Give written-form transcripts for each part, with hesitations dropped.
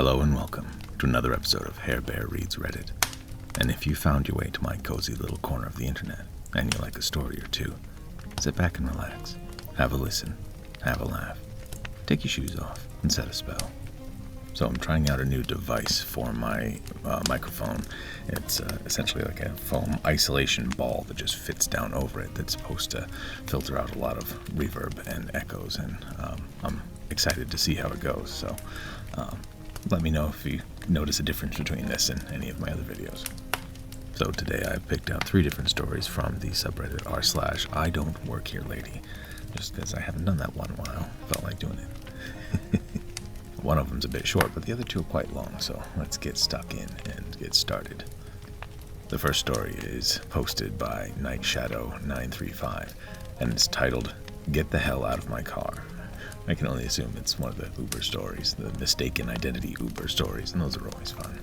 Hello and welcome to another episode of Hair Bear Reads Reddit. And if you found your way to my cozy little corner of the internet, and you like a story or two, sit back and relax, have a listen, have a laugh, take your shoes off, and set a spell. So I'm trying out a new device for my microphone. It's essentially like a foam isolation ball that just fits down over it that's supposed to filter out a lot of reverb and echoes, and I'm excited to see how it goes. So let me know if you notice a difference between this and any of my other videos. So today I've picked out 3 different stories from the subreddit r/IDontWorkHereLady, just because I haven't done that one in a while. Felt like doing it. One of them's a bit short, but the other 2 are quite long, so let's get stuck in and get started. The first story is posted by NightShadow935, and it's titled, "Get the Hell Out of My Car." I can only assume it's one of the Uber stories, the mistaken identity Uber stories, and those are always fun.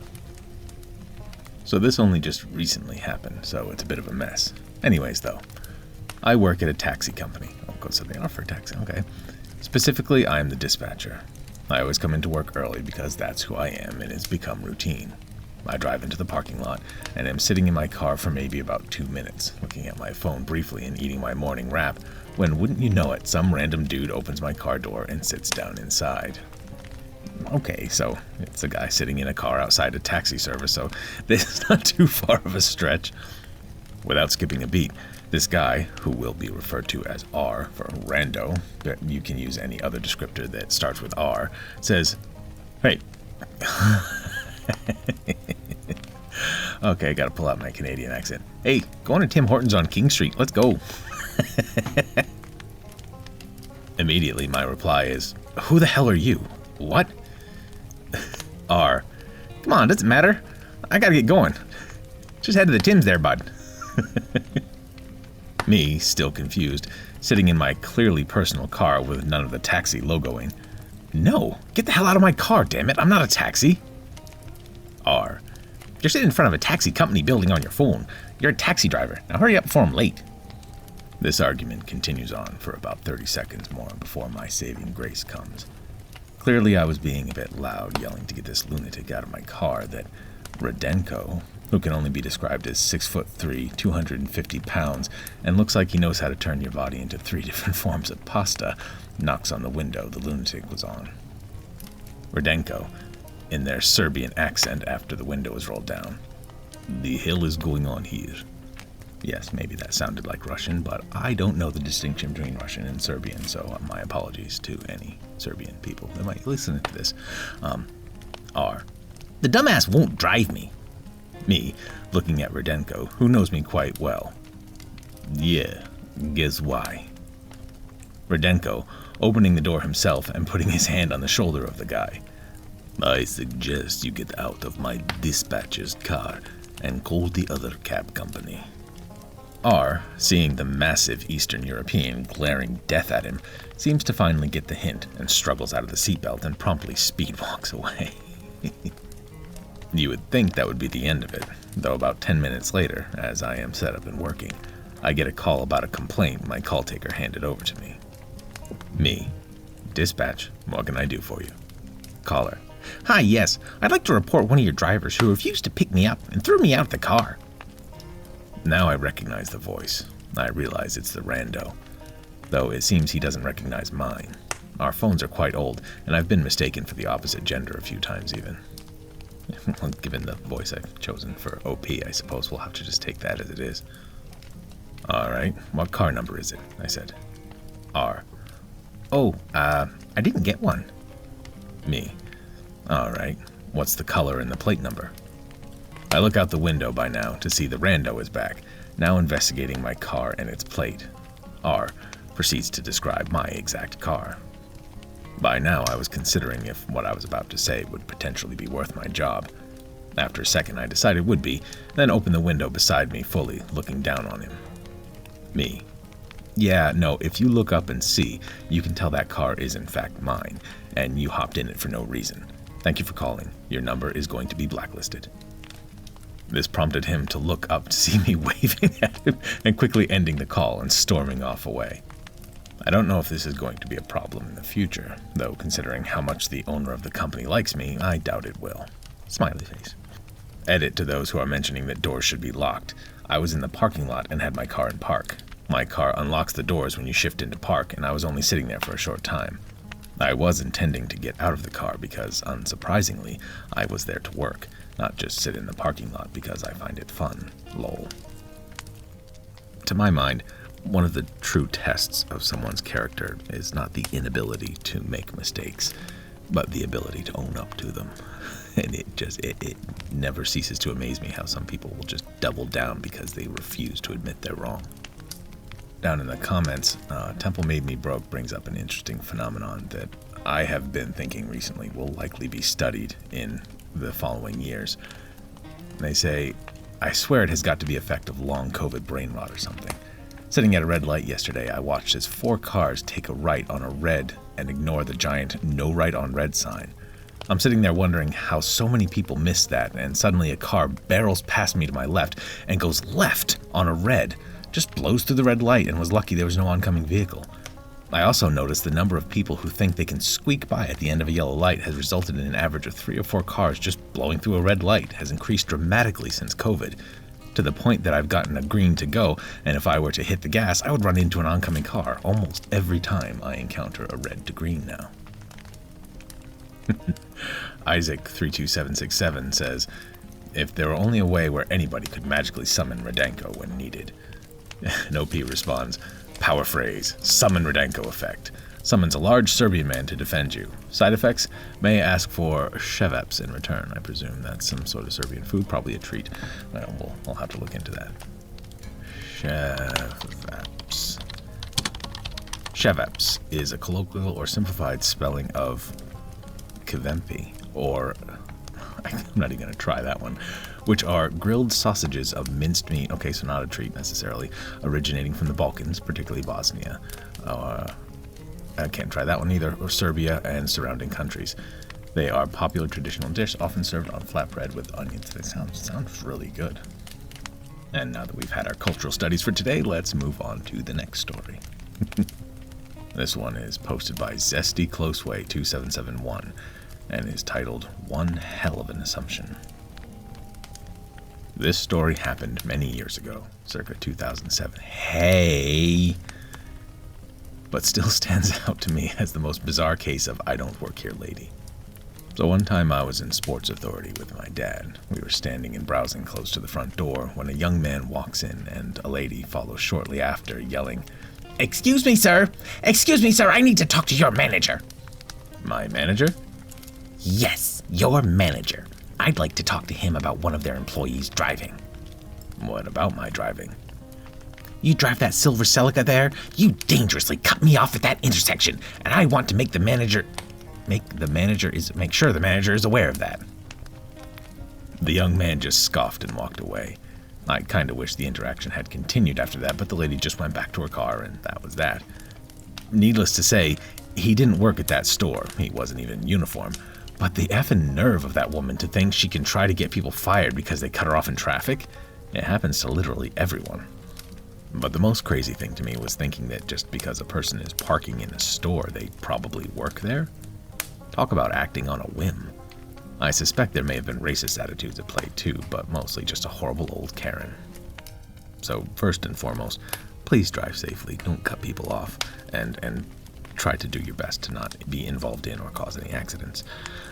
So this only just recently happened, so it's a bit of a mess. Anyways, though, I work at a taxi company. Oh, go so they offer a taxi, okay. Specifically, I am the dispatcher. I always come into work early because that's who I am, and it's become routine. I drive into the parking lot, and am sitting in my car for maybe about 2 minutes, looking at my phone briefly and eating my morning wrap, when, wouldn't you know it, some random dude opens my car door and sits down inside. Okay, so it's a guy sitting in a car outside a taxi service, so this is not too far of a stretch. Without skipping a beat, this guy, who will be referred to as R for rando, but you can use any other descriptor that starts with R, says, "Hey." Okay, gotta pull out my Canadian accent. "Hey, going to Tim Hortons on King Street, let's go." Immediately, my reply is, "Who the hell are you? What?" R, "Come on, doesn't matter. I gotta get going. Just head to the Tim's there, bud." Me, still confused, sitting in my clearly personal car with none of the taxi logoing. "No, get the hell out of my car, damn it, I'm not a taxi." R, "You're sitting in front of a taxi company building on your phone. You're a taxi driver. Now hurry up before I'm late." This argument continues on for about 30 seconds more before my saving grace comes. Clearly I was being a bit loud, yelling to get this lunatic out of my car, that Rodenko, who can only be described as 6'3", 250 pounds, and looks like he knows how to turn your body into 3 different forms of pasta, knocks on the window the lunatic was on. Rodenko, in their Serbian accent after the window is rolled down, "The hell is going on here?" Yes, maybe that sounded like Russian, but I don't know the distinction between Russian and Serbian, so my apologies to any Serbian people that might listen to this. R, "The dumbass won't drive me." Me, looking at Rodenko, who knows me quite well. "Yeah, guess why?" Rodenko, opening the door himself and putting his hand on the shoulder of the guy. "I suggest you get out of my dispatcher's car and call the other cab company." R, seeing the massive Eastern European glaring death at him, seems to finally get the hint and struggles out of the seatbelt and promptly speed walks away. You would think that would be the end of it, though about 10 minutes later, as I am set up and working, I get a call about a complaint my call taker handed over to me. Me, "Dispatch, what can I do for you?" Caller, "Hi, yes, I'd like to report one of your drivers who refused to pick me up and threw me out of the car." Now I recognize the voice. I realize it's the rando, though it seems he doesn't recognize mine. Our phones are quite old, and I've been mistaken for the opposite gender a few times even. Given the voice I've chosen for OP, I suppose we'll have to just take that as it is. "Alright, what car number is it?" I said. R, "Oh, I didn't get one." Me, "Alright, what's the color and the plate number?" I look out the window by now to see the rando is back, now investigating my car and its plate. R proceeds to describe my exact car. By now I was considering if what I was about to say would potentially be worth my job. After a second I decided it would be, then opened the window beside me fully, looking down on him. Me, "Yeah, no, if you look up and see, you can tell that car is in fact mine, and you hopped in it for no reason. Thank you for calling. Your number is going to be blacklisted." This prompted him to look up to see me waving at him and quickly ending the call and storming off away. I don't know if this is going to be a problem in the future, though considering how much the owner of the company likes me, I doubt it will. Smiley face. Edit to those who are mentioning that doors should be locked. I was in the parking lot and had my car in park. My car unlocks the doors when you shift into park, and I was only sitting there for a short time. I was intending to get out of the car because, unsurprisingly, I was there to work, not just sit in the parking lot because I find it fun. Lol. To my mind, one of the true tests of someone's character is not the inability to make mistakes, but the ability to own up to them. And it never ceases to amaze me how some people will just double down because they refuse to admit they're wrong. Down in the comments, Temple Made Me Broke brings up an interesting phenomenon that I have been thinking recently will likely be studied in the following years. They say, I swear it has got to be effect of long COVID brain rot or something. Sitting at a red light yesterday, I watched as 4 cars take a right on a red and ignore the giant no right on red sign. I'm sitting there wondering how so many people missed that, and suddenly a car barrels past me to my left and goes left on a red, just blows through the red light, and was lucky there was no oncoming vehicle. I also noticed the number of people who think they can squeak by at the end of a yellow light has resulted in an average of 3 or 4 cars just blowing through a red light has increased dramatically since COVID, to the point that I've gotten a green to go, and if I were to hit the gas, I would run into an oncoming car almost every time I encounter a red to green now. Isaac32767 says, if there were only a way where anybody could magically summon Radenko when needed. And OP responds, power phrase, summon Radenko effect. Summons a large Serbian man to defend you. Side effects, may ask for sheveps in return. I presume that's some sort of Serbian food, probably a treat. Well, we'll have to look into that. Sheveps. Sheveps is a colloquial or simplified spelling of kevempi, or I'm not even going to try that one, which are grilled sausages of minced meat. Okay, so not a treat necessarily, originating from the Balkans, particularly Bosnia. I can't try that one either, or Serbia and surrounding countries. They are a popular traditional dish, often served on flatbread with onions. That sounds really good. And now that we've had our cultural studies for today, let's move on to the next story. This one is posted by ZestyCloseway2771 and is titled, One Hell of an Assumption. This story happened many years ago, circa 2007. Hey! But still stands out to me as the most bizarre case of IDontWorkHereLady. So one time I was in Sports Authority with my dad. We were standing and browsing close to the front door when a young man walks in and a lady follows shortly after, yelling, Excuse me, sir! Excuse me, sir! I need to talk to your manager! My manager? Yes, your manager. I'd like to talk to him about one of their employees driving. What about my driving? You drive that silver Celica there? You dangerously cut me off at that intersection, and I want to make sure the manager is aware of that. The young man just scoffed and walked away. I kind of wish the interaction had continued after that, but the lady just went back to her car, and that was that. Needless to say, he didn't work at that store. He wasn't even in uniform. But the effing nerve of that woman to think she can try to get people fired because they cut her off in traffic, it happens to literally everyone. But the most crazy thing to me was thinking that just because a person is parking in a store, they probably work there. Talk about acting on a whim. I suspect there may have been racist attitudes at play too, but mostly just a horrible old Karen. So first and foremost, please drive safely, don't cut people off, and try to do your best to not be involved in or cause any accidents.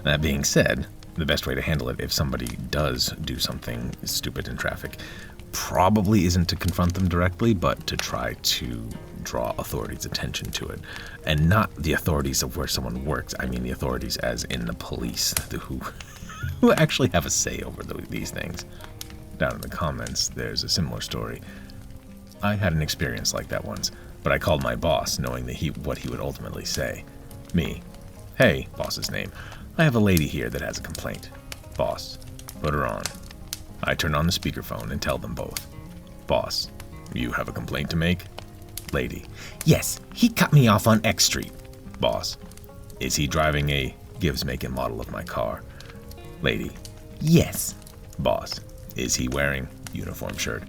That being said, the best way to handle it if somebody does do something stupid in traffic probably isn't to confront them directly, but to try to draw authorities' attention to it. And not the authorities of where someone works. I mean the authorities as in the police, who actually have a say over these things. Down in the comments, there's a similar story. I had an experience like that once, but I called my boss, knowing that what he would ultimately say. Me. Hey, boss's name. I have a lady here that has a complaint. Boss. Put her on. I turn on the speakerphone and tell them both. Boss. You have a complaint to make? Lady. Yes, he cut me off on X Street. Boss. Is he driving a gives make and model of my car? Lady. Yes. Boss. Is he wearing uniform shirt?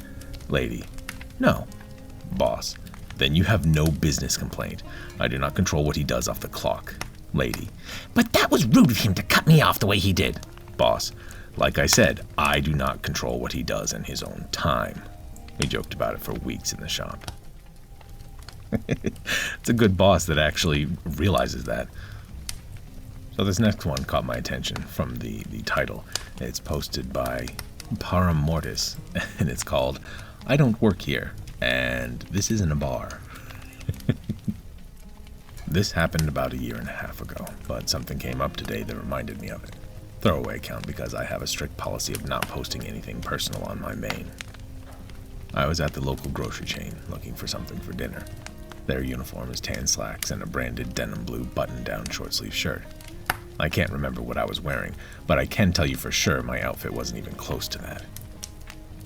Lady. No. Boss. Then you have no business complaint. I do not control what he does off the clock. Lady. But that was rude of him to cut me off the way he did. Boss. Like I said, I do not control what he does in his own time. We joked about it for weeks in the shop. It's a good boss that actually realizes that. So this next one caught my attention from the title. It's posted by Param Mortis, and it's called I Don't Work Here, and This Isn't a Bar. This happened about a year and a half ago, but something came up today that reminded me of it. Throwaway account because I have a strict policy of not posting anything personal on my main. I was at the local grocery chain looking for something for dinner. Their uniform is tan slacks and a branded denim blue button-down short-sleeve shirt. I can't remember what I was wearing, but I can tell you for sure my outfit wasn't even close to that.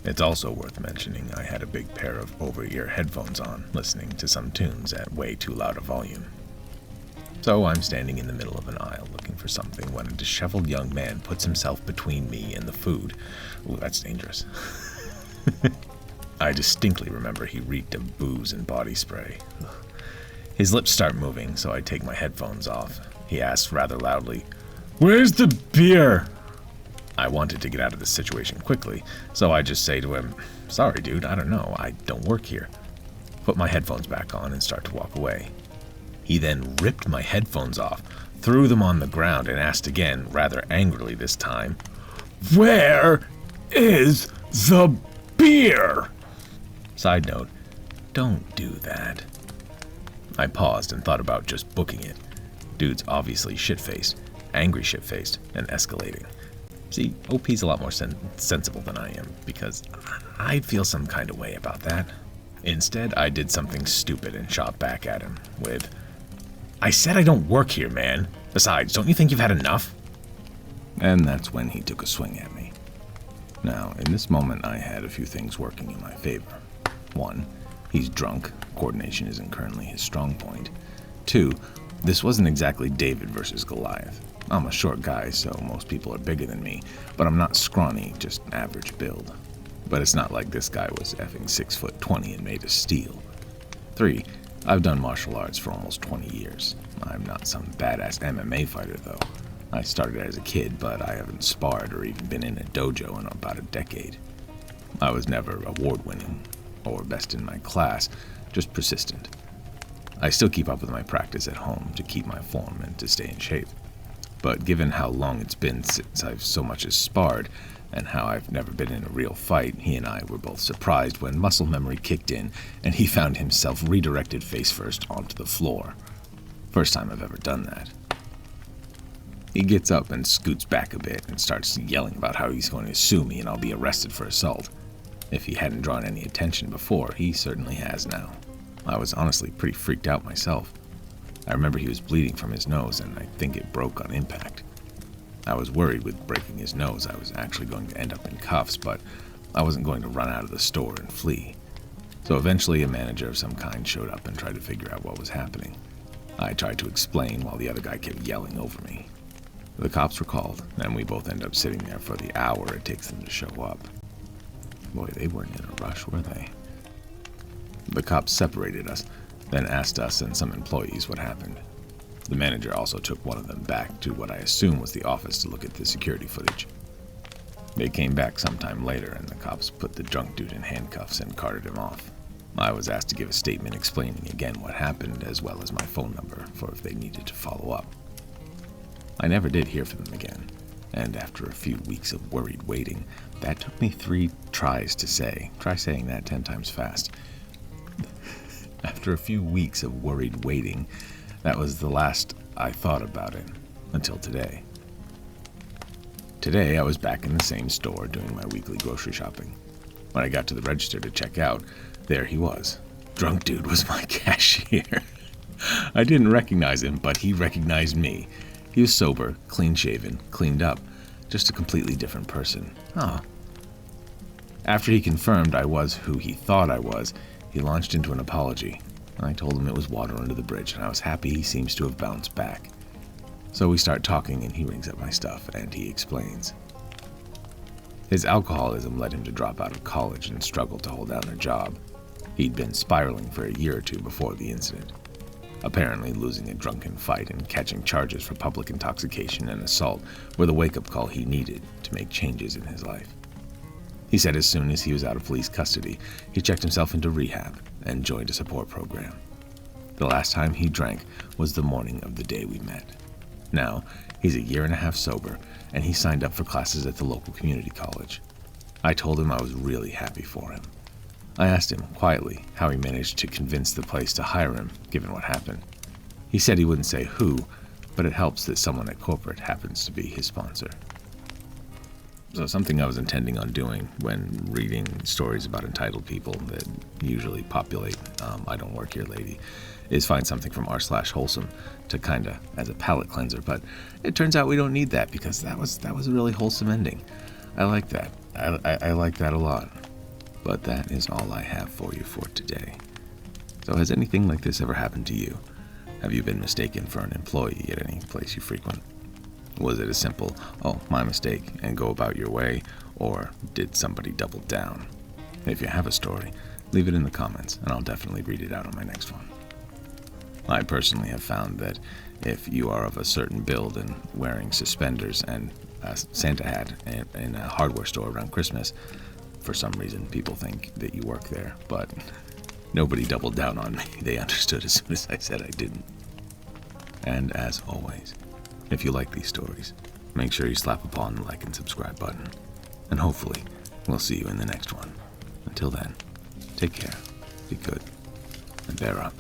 It's also worth mentioning I had a big pair of over-ear headphones on, listening to some tunes at way too loud a volume. So I'm standing in the middle of an aisle looking for something when a disheveled young man puts himself between me and the food. Ooh, that's dangerous. I distinctly remember he reeked of booze and body spray. His lips start moving, so I take my headphones off. He asks rather loudly, "Where's the beer?" I wanted to get out of this situation quickly, so I just say to him, "Sorry, dude, I don't know. I don't work here." Put my headphones back on and start to walk away. He then ripped my headphones off, threw them on the ground, and asked again, rather angrily this time, "Where is the beer?" Side note, don't do that. I paused and thought about just booking it. Dude's obviously shit-faced, angry shit-faced, and escalating. See, OP's a lot more sensible than I am, because I'd feel some kind of way about that. Instead, I did something stupid and shot back at him with, "I said I don't work here, man. Besides, don't you think you've had enough?" And that's when he took a swing at me. Now, in this moment, I had a few things working in my favor. 1, he's drunk. Coordination isn't currently his strong point. 2, this wasn't exactly David versus Goliath. I'm a short guy, so most people are bigger than me, but I'm not scrawny, just average build. But it's not like this guy was effing 6'20" and made of steel. 3, I've done martial arts for almost 20 years. I'm not some badass MMA fighter, though. I started as a kid, but I haven't sparred or even been in a dojo in about a decade. I was never award-winning or best in my class, just persistent. I still keep up with my practice at home to keep my form and to stay in shape. But given how long it's been since I've so much as sparred, and how I've never been in a real fight, he and I were both surprised when muscle memory kicked in and he found himself redirected face first onto the floor. First time I've ever done that. He gets up and scoots back a bit and starts yelling about how he's going to sue me and I'll be arrested for assault. If he hadn't drawn any attention before, he certainly has now. I was honestly pretty freaked out myself. I remember he was bleeding from his nose and I think it broke on impact. I was worried with breaking his nose I was actually going to end up in cuffs, but I wasn't going to run out of the store and flee. So eventually a manager of some kind showed up and tried to figure out what was happening. I tried to explain while the other guy kept yelling over me. The cops were called, and we both ended up sitting there for the hour it takes them to show up. Boy, they weren't in a rush, were they? The cops separated us, then asked us and some employees what happened. The manager also took one of them back to what I assume was the office to look at the security footage. They came back sometime later, and the cops put the drunk dude in handcuffs and carted him off. I was asked to give a statement explaining again what happened, as well as my phone number for if they needed to follow up. I never did hear from them again, and after a few weeks of worried waiting, that took me 3 tries to say. Try saying that 10 times fast. After a few weeks of worried waiting, that was the last I thought about it, until today. Today, I was back in the same store doing my weekly grocery shopping. When I got to the register to check out, there he was. Drunk dude was my cashier. I didn't recognize him, but he recognized me. He was sober, clean-shaven, cleaned up, just a completely different person. Oh. After he confirmed I was who he thought I was, he launched into an apology. I told him it was water under the bridge, and I was happy he seems to have bounced back. So we start talking, and he rings up my stuff, and he explains. His alcoholism led him to drop out of college and struggle to hold down a job. He'd been spiraling for a year or two before the incident, apparently losing a drunken fight and catching charges for public intoxication and assault were the wake-up call he needed to make changes in his life. He said as soon as he was out of police custody, he checked himself into rehab and joined a support program. The last time he drank was the morning of the day we met. Now, he's a year and a half sober, and he signed up for classes at the local community college. I told him I was really happy for him. I asked him, quietly, how he managed to convince the place to hire him, given what happened. He said he wouldn't say who, but it helps that someone at corporate happens to be his sponsor. So something I was intending on doing when reading stories about entitled people that usually populate I Don't Work Here Lady is find something from r/wholesome to kinda as a palate cleanser, but it turns out we don't need that because that was a really wholesome ending. I like that. I like that a lot. But that is all I have for you for today. So has anything like this ever happened to you? Have you been mistaken for an employee at any place you frequent? Was it a simple, oh, my mistake, and go about your way, or did somebody double down? If you have a story, leave it in the comments, and I'll definitely read it out on my next one. I personally have found that if you are of a certain build and wearing suspenders and a Santa hat in a hardware store around Christmas, for some reason people think that you work there, but nobody doubled down on me. They understood as soon as I said I didn't. And as always, if you like these stories, make sure you slap upon the like and subscribe button. And hopefully, we'll see you in the next one. Until then, take care, be good, and bear up.